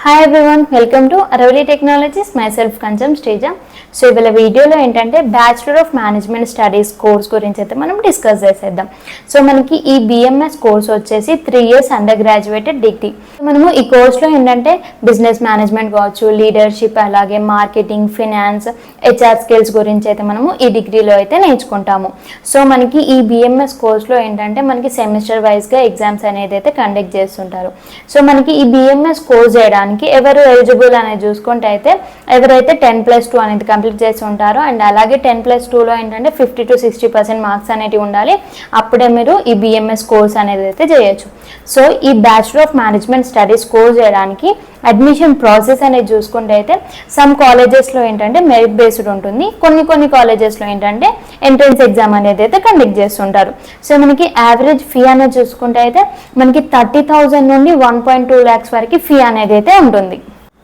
Hi everyone, welcome to Aravali technologies. Myself Kancham Sreeja. So ఇవాళ వీడియోలో ఏంటంటే bachelor of management studies course గురించి అయితే మనం డిస్కస్ చేసేద్దాం. సో మనకి ఈ బిఎంఎస్ కోర్స్ వచ్చేసి 3 years అండర్ గ్రాడ్యుయేటెడ్ డిగ్రీ. మనము ఈ కోర్స్లో ఏంటంటే బిజినెస్ మేనేజ్మెంట్ కావచ్చు, లీడర్షిప్, అలాగే మార్కెటింగ్, ఫినాన్స్, హెచ్ఆర్ స్కిల్స్ గురించి అయితే మనము ఈ డిగ్రీలో అయితే నేర్చుకుంటాము. సో మనకి ఈ బిఎంఎస్ కోర్స్లో ఏంటంటే మనకి సెమిస్టర్ వైజ్గా ఎగ్జామ్స్ అనేది అయితే కండక్ట్ చేస్తుంటారు. సో మనకి ఈ బిఎంఎస్ కోర్స్ చేయడానికి ఎవరు ఎలిజిబుల్ అనేది చూసుకుంటే అయితే ఎవరైతే 10+2 అనేది కంప్లీట్ చేసి ఉంటారో, అండ్ అలాగే 10+2లో ఏంటంటే 50 to 60% మార్క్స్ అనేవి ఉండాలి. అప్పుడే మీరు ఈ బిఎంఎస్ కోర్స్ అనేది అయితే చేయొచ్చు. సో ఈ bachelor of management studies course చేయడానికి అడ్మిషన్ ప్రాసెస్ అనేది చూసుకుంటే అయితే సమ్ కాలేజెస్లో ఏంటంటే మెరిట్ బేస్డ్ ఉంటుంది, కొన్ని కాలేజెస్లో ఏంటంటే ఎంట్రన్స్ ఎగ్జామ్ అనేది అయితే కండక్ట్ చేస్తుంటారు. సో మనకి యావరేజ్ ఫీ అనేది చూసుకుంటే అయితే మనకి 30,000 నుండి 1.2 lakhs వరకు ఫీ అనేది అయితే ఉంటుంది.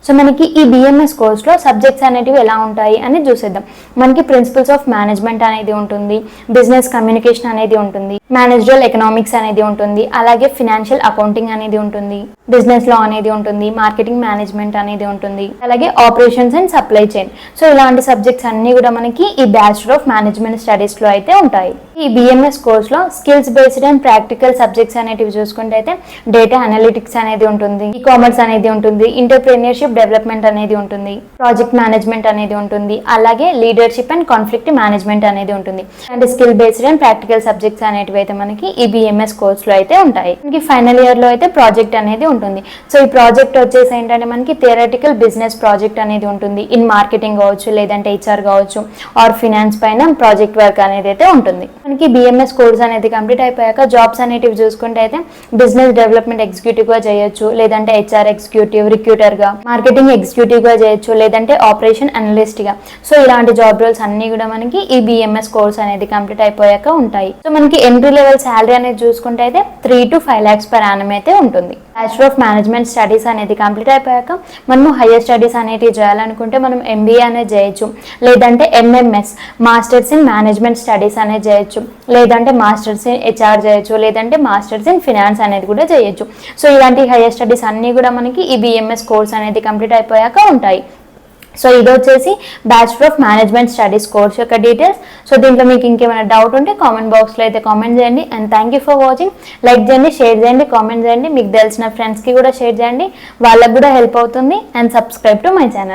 సో మనకి ఈ బిఎంఎస్ కోర్స్లో సబ్జెక్ట్స్ అనేటివి ఎలా ఉంటాయి అని చూసేద్దాం. మనకి ప్రిన్సిపల్స్ ఆఫ్ మేనేజ్మెంట్ అనేది ఉంటుంది, బిజినెస్ కమ్యూనికేషన్ అనేది ఉంటుంది, మేనేజరల్ ఎకనామిక్స్ అనేది ఉంటుంది, అలాగే ఫినాన్షియల్ అకౌంటింగ్ అనేది ఉంటుంది, బిజినెస్ లా అనేది ఉంటుంది, మార్కెటింగ్ మేనేజ్మెంట్ అనేది ఉంటుంది, అలాగే operations and supply chain. So ఇలాంటి సబ్జెక్ట్స్ అన్ని కూడా మనకి ఈ బ్యాచులర్ ఆఫ్ మేనేజ్మెంట్ స్టడీస్లో అయితే ఉంటాయి. ఈ బిఎంఎస్ కోర్స్లో skills based and practical subjects అనేటివి చూసుకుంటే అయితే డేటా అనలిటిక్స్ అనేది ఉంటుంది, ఈ కామర్స్ అనేది ఉంటుంది, ఎంటర్‌ప్రెన్యూర్‌షిప్ డెవలప్మెంట్ అనేది ఉంటుంది, ప్రాజెక్ట్ మేనేజ్మెంట్ అనేది ఉంటుంది, అలాగే లీడర్షిప్ అండ్ కాన్ఫ్లిక్ట్ మేనేజ్మెంట్ అనేది ఉంటుంది. And skill based and practical subjects అనేటివి అయితే మనకి ఈ బిఎంఎస్ కోర్స్లో అయితే ఉంటాయి. మనకి ఫైనల్ ఇయర్లో అయితే ప్రాజెక్ట్ అనేది ఉంటుంది. సో ఈ ప్రాజెక్ట్ వచ్చేసి ఏంటంటే మనకి థియరటికల్ బిజినెస్ ప్రాజెక్ట్ అనేది ఉంటుంది, ఇన్ మార్కెటింగ్ కావచ్చు, లేదంటే హెచ్ఆర్ కావచ్చు, ఆర్ ఫినాన్స్ పైన ప్రాజెక్ట్ వర్క్ అనేది అయితే ఉంటుంది. మనకి బిఎంఎస్ కోర్స్ అనేది కంప్లీట్ అయిపోయాక జాబ్స్ అనేటివి చూసుకుంటే అయితే బిజినెస్ డెవలప్మెంట్ ఎగ్జిక్యూటివ్గా చేయొచ్చు, లేదంటే హెచ్ఆర్ ఎగ్జిక్యూటివ్, రిక్రూటర్గా, మార్కెటింగ్ ఎగ్జిక్యూటివ్గా చేయొచ్చు, లేదంటే ఆపరేషన్ అనలిస్ట్గా. సో ఇలాంటి జాబ్ రోల్స్ అన్నీ కూడా మనకి ఈ బిఎంఎస్ కోర్స్ అనేది కంప్లీట్ అయిపోయాక ఉంటాయి. సో మనకి ఎంట్రీ లెవెల్ శాలరీ అనేది చూసుకుంటే అయితే 3 to 5 lakhs per annum అయితే ఉంటుంది. బ్యాచులర్ ఆఫ్ మేనేజ్మెంట్ స్టడీస్ అనేది కంప్లీట్ అయిపోయాక మనము హైయర్ స్టడీస్ అనేవి చేయాలనుకుంటే మనం ఎంబీఏ అనేది చేయొచ్చు, లేదంటే MMS masters in management studies అనేది చేయొచ్చు, లేదంటే మాస్టర్స్ ఇన్ హెచ్ఆర్ చేయొచ్చు, లేదంటే మాస్టర్స్ ఇన్ ఫినాన్స్ అనేది కూడా చేయొచ్చు. సో ఇలాంటి హైయర్ స్టడీస్ అన్నీ కూడా మనకి ఈ బిఎంఎస్ కోర్స్ అనేది కంప్లీట్ అయిపోయాక ఉంటాయి. సో ఇది వచ్చేసి bachelor of management studies course యొక్క డీటెయిల్స్. సో దీంట్లో మీకు ఇంకేమైనా డౌట్ ఉంటే కామెంట్ బాక్స్లో అయితే కామెంట్ చేయండి. And thank you for watching. Like చేయండి, షేర్ చేయండి, కామెంట్ చేయండి, మీకు తెలిసిన ఫ్రెండ్స్కి కూడా షేర్ చేయండి, వాళ్ళకు కూడా హెల్ప్ అవుతుంది. And subscribe to my channel.